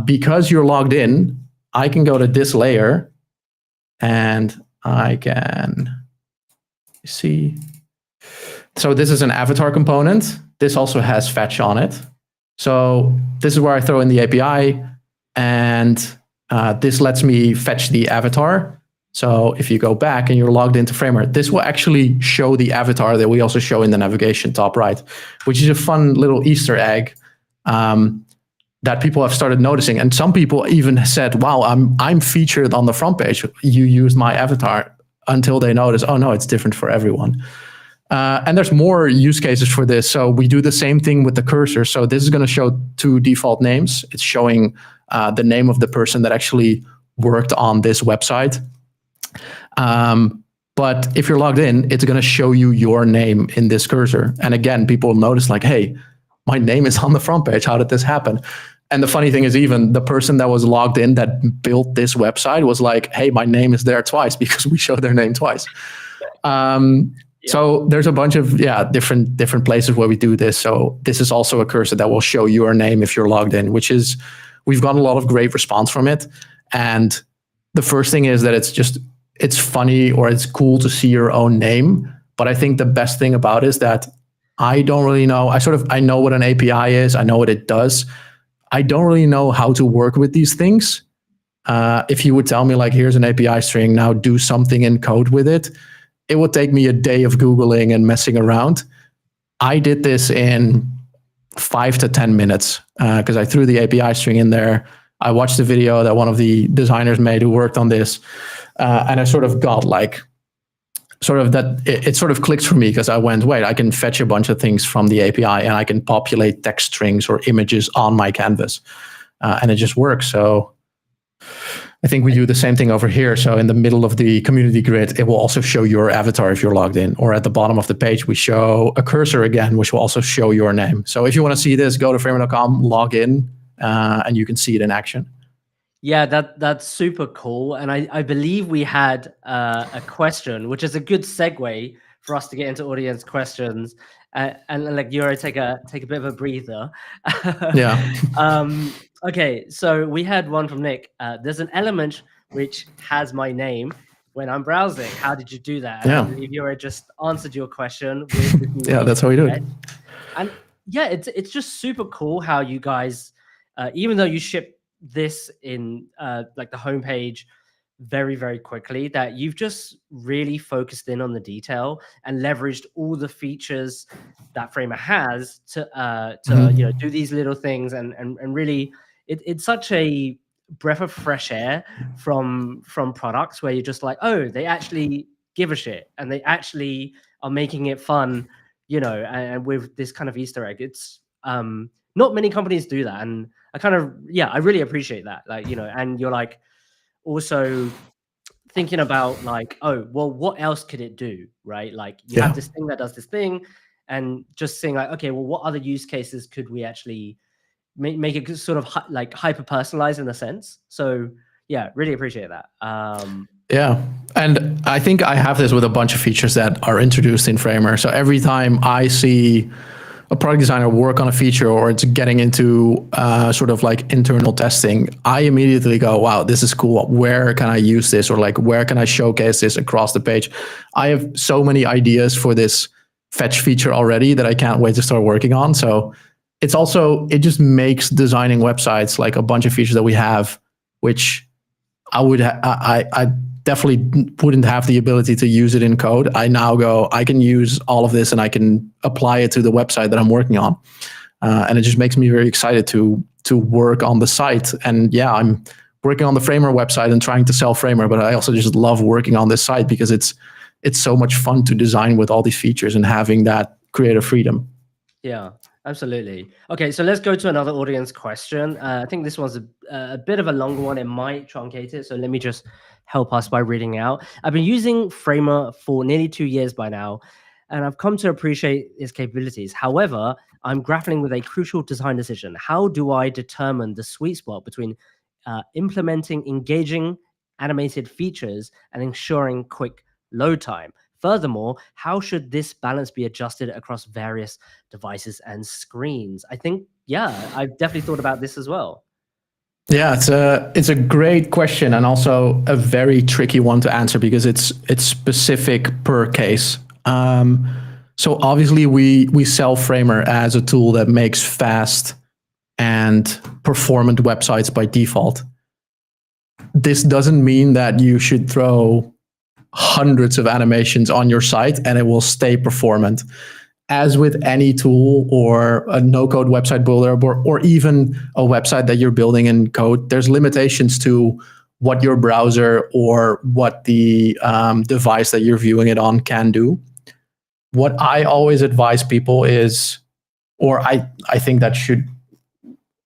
because you're logged in, I can go to this layer and I can see. So this is an avatar component. This also has fetch on it. So this is where I throw in the API, and this lets me fetch the avatar. So if you go back and you're logged into Framer, this will actually show the avatar that we also show in the navigation top right, which is a fun little Easter egg that people have started noticing. And some people even said, wow, I'm featured on the front page. You used my avatar, until they notice, oh no, it's different for everyone. And there's more use cases for this. So we do the same thing with the cursor. So this is going to show two default names. It's showing the name of the person that actually worked on this website. But if you're logged in, it's going to show you your name in this cursor. And again, people notice like, hey, my name is on the front page. How did this happen? And the funny thing is, even the person that was logged in that built this website was like, hey, my name is there twice because we showed their name twice. So there's a bunch of different places where we do this. So this is also a cursor that will show your name if you're logged in, which is, we've gotten a lot of great response from it. And the first thing is that it's funny or it's cool to see your own name. But I think the best thing about it is that I don't really know. I know what an API is. I know what it does. I don't really know how to work with these things. If you would tell me like, here's an API string, now do something in code with it, it would take me a day of Googling and messing around. I did this in 5 to 10 minutes because I threw the API string in there. I watched the video that one of the designers made who worked on this. And I sort of got like, it sort of clicked for me because I went, wait, I can fetch a bunch of things from the API and I can populate text strings or images on my canvas. And it just works. So I think we do the same thing over here. So in the middle of the community grid, it will also show your avatar if you're logged in. Or at the bottom of the page, we show a cursor again, which will also show your name. So if you want to see this, go to framer.com, log in, and you can see it in action. Yeah, that's super cool. And I believe we had a question, which is a good segue for us to get into audience questions. and like Jurre, take a bit of a breather. Yeah. Okay, so we had one from Nick. There's an element which has my name when I'm browsing. How did you do that? And I Yeah. believe Jurre just answered your question with the new Yeah, that's how we do it. And yeah, it's just super cool how you guys, even though you ship this in like the homepage very, very quickly, that you've just really focused in on the detail and leveraged all the features that Framer has to you know, do these little things and really it's such a breath of fresh air from products where you're just like, oh, they actually give a shit and they actually are making it fun, you know, and with this kind of Easter egg. It's not many companies do that, and I kind of, yeah, I really appreciate that. Like, you know, and you're like also thinking about like, oh, well, what else could it do, right? Like you have this thing that does this thing, and just saying like, okay, well, what other use cases could we actually make it sort of like hyper personalized in a sense? So yeah, really appreciate that. Yeah, and I think I have this with a bunch of features that are introduced in Framer. So every time I see a product designer work on a feature or it's getting into sort of like internal testing, I immediately go, wow, this is cool. Where can I use this? Or like, where can I showcase this across the page? I have so many ideas for this fetch feature already that I can't wait to start working on. So it's also, it just makes designing websites like a bunch of features that we have, which I definitely wouldn't have the ability to use it in code. I now go, I can use all of this and I can apply it to the website that I'm working on. And it just makes me very excited to work on the site. And yeah, I'm working on the Framer website and trying to sell Framer, but I also just love working on this site because it's so much fun to design with all these features and having that creative freedom. Yeah, absolutely. Okay, so let's go to another audience question. I think this one's a bit of a longer one. It might truncate it. So let me just help us by reading out. I've been using Framer for nearly 2 years by now, and I've come to appreciate its capabilities. However, I'm grappling with a crucial design decision. How do I determine the sweet spot between implementing engaging animated features and ensuring quick load time? Furthermore, how should this balance be adjusted across various devices and screens? I think, yeah, I've definitely thought about this as well. Yeah, it's a great question and also a very tricky one to answer because it's specific per case. So obviously we sell Framer as a tool that makes fast and performant websites by default. This doesn't mean that you should throw hundreds of animations on your site and it will stay performant. As with any tool or a no-code website builder or even a website that you're building in code, there's limitations to what your browser or what the device that you're viewing it on can do. What I always advise people is, or I think that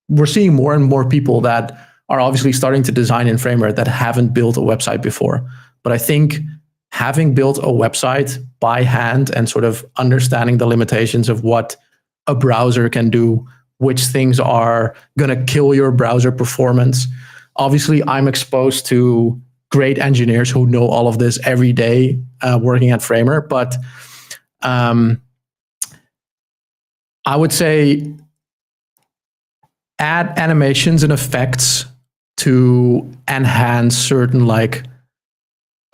we're seeing more and more people that are obviously starting to design in Framer that haven't built a website before. But I think having built a website by hand and sort of understanding the limitations of what a browser can do, which things are going to kill your browser performance. Obviously, I'm exposed to great engineers who know all of this every day working at Framer, but I would say add animations and effects to enhance certain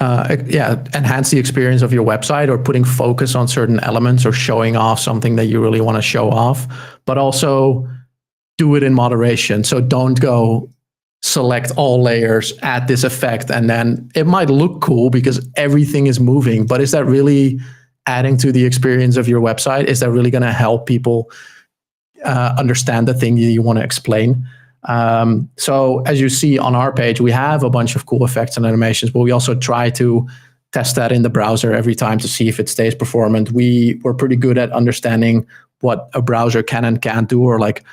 enhance the experience of your website or putting focus on certain elements or showing off something that you really want to show off, but also do it in moderation. So don't go select all layers, add this effect, and then it might look cool because everything is moving, but is that really adding to the experience of your website? Is that really going to help people understand the thing that you want to explain? So as you see on our page, we have a bunch of cool effects and animations, but we also try to test that in the browser every time to see if it stays performant. We're pretty good at understanding what a browser can and can't do, or like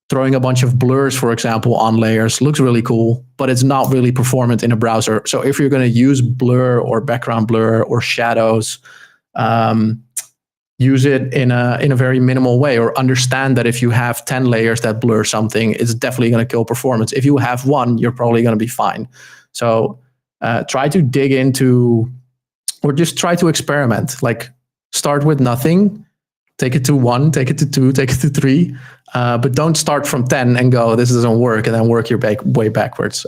throwing a bunch of blurs, for example, on layers looks really cool, but it's not really performant in a browser. So if you're going to use blur or background blur or shadows, use it in a very minimal way, or understand that if you have 10 layers that blur something, it's definitely going to kill performance. If you have one, you're probably going to be fine. So try to dig into, or just try to experiment. Like start with nothing Take it to 1, take it to 2, take it to 3. But don't start from 10 and go, this doesn't work, and then work your way backwards.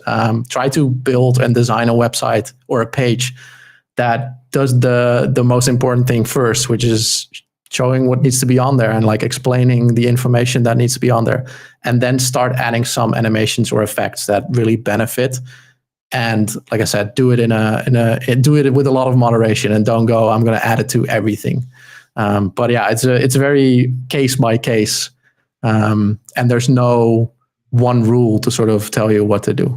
Try to build and design a website or a page that does the most important thing first, which is showing what needs to be on there and like explaining the information that needs to be on there, and then start adding some animations or effects that really benefit. And like I said, do it do it with a lot of moderation, and don't go, I'm going to add it to everything. But yeah, it's a very case by case, and there's no one rule to sort of tell you what to do.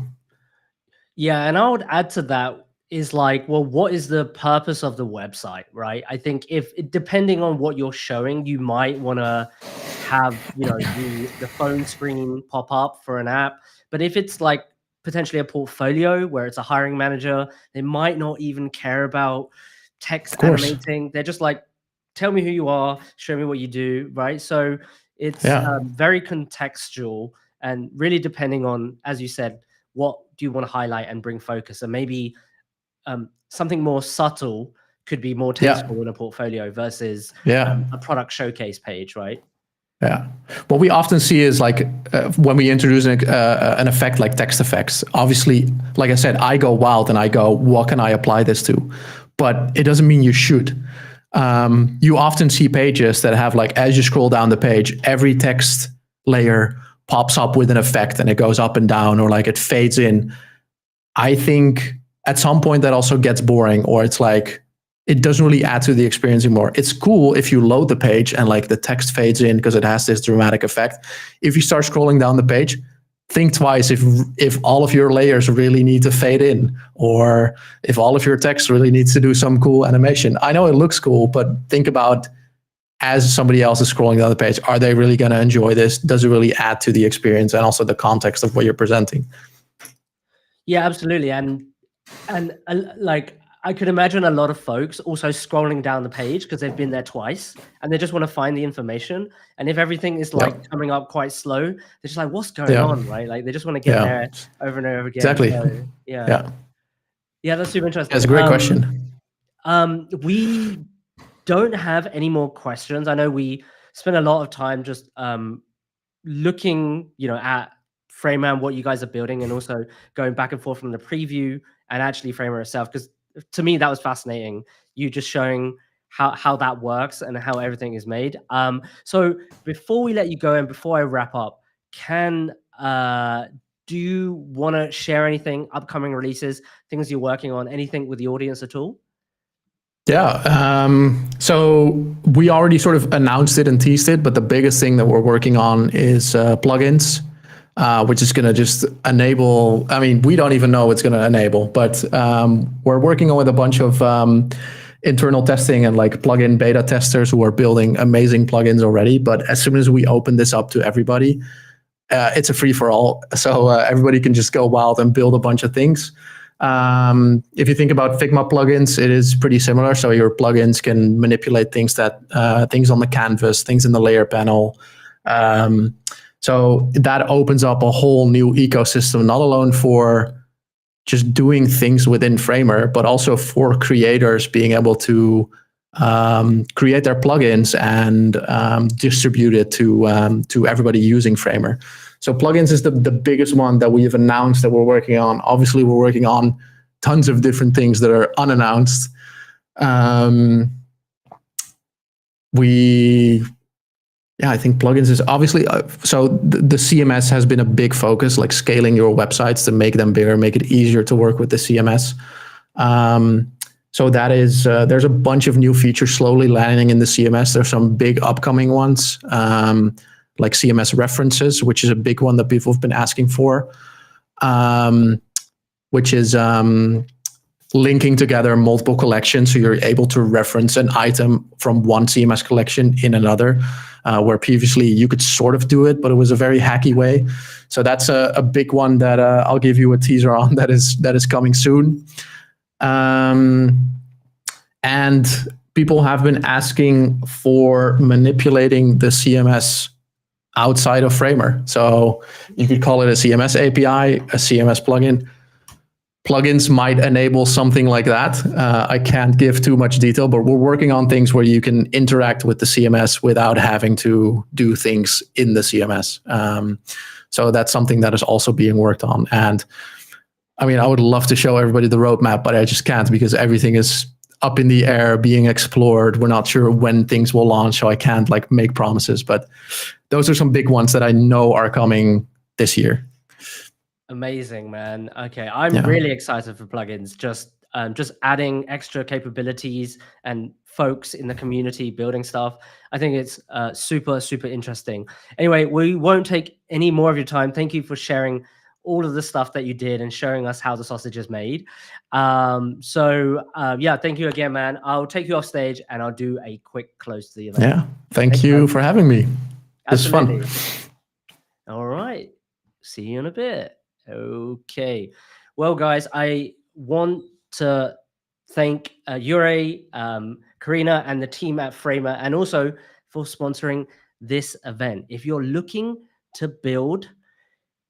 Yeah, and I would add to that is like, well, what is the purpose of the website, right? I think depending on what you're showing, you might want to have, the phone screen pop up for an app. But if it's like potentially a portfolio where it's a hiring manager, they might not even care about text animating. They're just like, tell me who you are, show me what you do, right? So it's very contextual, and really depending on, as you said, what do you want to highlight and bring focus? And maybe something more subtle could be more tasteful in a portfolio versus a product showcase page, right? Yeah. What we often see is like when we introduce an effect like text effects, obviously, like I said, I go wild and I go, what can I apply this to? But it doesn't mean you should. You often see pages that have like, as you scroll down the page, every text layer pops up with an effect and it goes up and down, or like it fades in. I think at some point that also gets boring, or it's like, it doesn't really add to the experience anymore. It's cool if you load the page and like the text fades in because it has this dramatic effect. If you start scrolling down the page, think twice if all of your layers really need to fade in, or if all of your text really needs to do some cool animation. I know it looks cool, but think about, as somebody else is scrolling down the page, are they really going to enjoy this? Does it really add to the experience and also the context of what you're presenting? Yeah, absolutely. And like, I could imagine a lot of folks also scrolling down the page because they've been there twice and they just want to find the information. And if everything is like coming up quite slow, they're just like, what's going on, right? Like they just want to get there over and over again. Exactly. So, yeah, that's super interesting. That's a great question. We don't have any more questions. I know we spent a lot of time just looking, at Framer and what you guys are building, and also going back and forth from the preview and actually Framer itself, because to me that was fascinating. You just showing how that works and how everything is made. So before we let you go and before I wrap up, do you want to share anything, upcoming releases, things you're working on, anything with the audience at all? Yeah, so we already sort of announced it and teased it, but the biggest thing that we're working on is plugins, which is going to just enable, I mean, we don't even know what's going to enable, but we're working on with a bunch of internal testing and like plugin beta testers who are building amazing plugins already. But as soon as we open this up to everybody, it's a free for all. So everybody can just go wild and build a bunch of things. If you think about Figma plugins, it is pretty similar. So your plugins can manipulate things things on the canvas, things in the layer panel. So that opens up a whole new ecosystem, not alone for just doing things within Framer, but also for creators being able to create their plugins and distribute it to everybody using Framer. So plugins is the biggest one that we have announced that we're working on. Obviously, we're working on tons of different things that are unannounced. I think plugins is obviously, so the CMS has been a big focus, like scaling your websites to make them bigger, make it easier to work with the CMS. So that is, there's a bunch of new features slowly landing in the CMS. There's some big upcoming ones, like CMS references, which is a big one that people have been asking for, which is linking together multiple collections. So you're able to reference an item from one CMS collection in another, where previously you could sort of do it, but it was a very hacky way. So that's a big one that I'll give you a teaser on that is coming soon. And people have been asking for manipulating the CMS outside of Framer. So you could call it a CMS API, a CMS plugin. plugins might enable something like that. I can't give too much detail, but we're working on things where you can interact with the CMS without having to do things in the CMS. So that's something that is also being worked on. And I mean, I would love to show everybody the roadmap, but I just can't because everything is up in the air, being explored. We're not sure when things will launch, so I can't like make promises. But those are some big ones that I know are coming this year. Amazing, man. Okay, I'm really excited for plugins. Just adding extra capabilities and folks in the community building stuff. I think it's super, super interesting. Anyway, we won't take any more of your time. Thank you for sharing all of the stuff that you did and showing us how the sausage is made. Yeah, thank you again, man. I'll take you off stage and I'll do a quick close to the event. Yeah, thank you for having me. Absolutely. This is fun. All right. See you in a bit. Okay. Well, guys, I want to thank Jurre, Karina, and the team at Framer, and also for sponsoring this event. If you're looking to build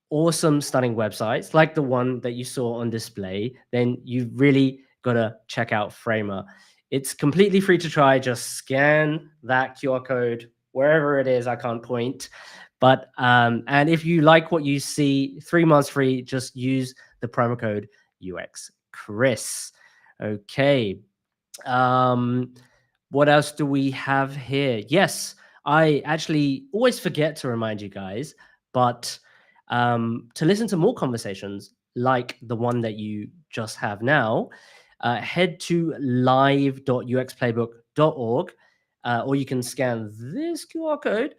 awesome, stunning websites like the one that you saw on display, then you've really got to check out Framer. It's completely free to try. Just scan that QR code wherever it is. I can't point. But and if you like what you see, 3 months free, just use the promo code UXChris. Okay. What else do we have here? Yes, I actually always forget to remind you guys, but to listen to more conversations like the one that you just have now, head to live.uxplaybook.org. Or you can scan this QR code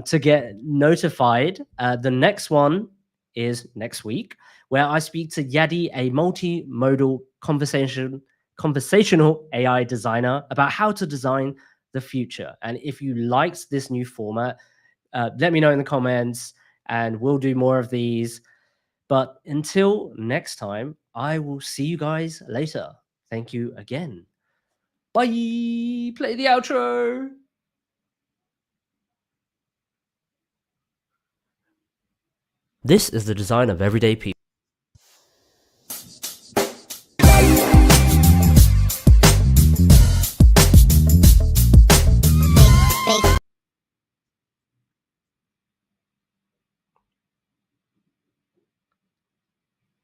to get notified. The next one is next week, where I speak to Yadi, a multimodal conversational AI designer, about how to design the future. And if you liked this new format, let me know in the comments and we'll do more of these. But until next time, I will see you guys later. Thank you again. Bye. Play the outro. This is the design of everyday people.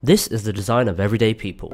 This is the design of everyday people.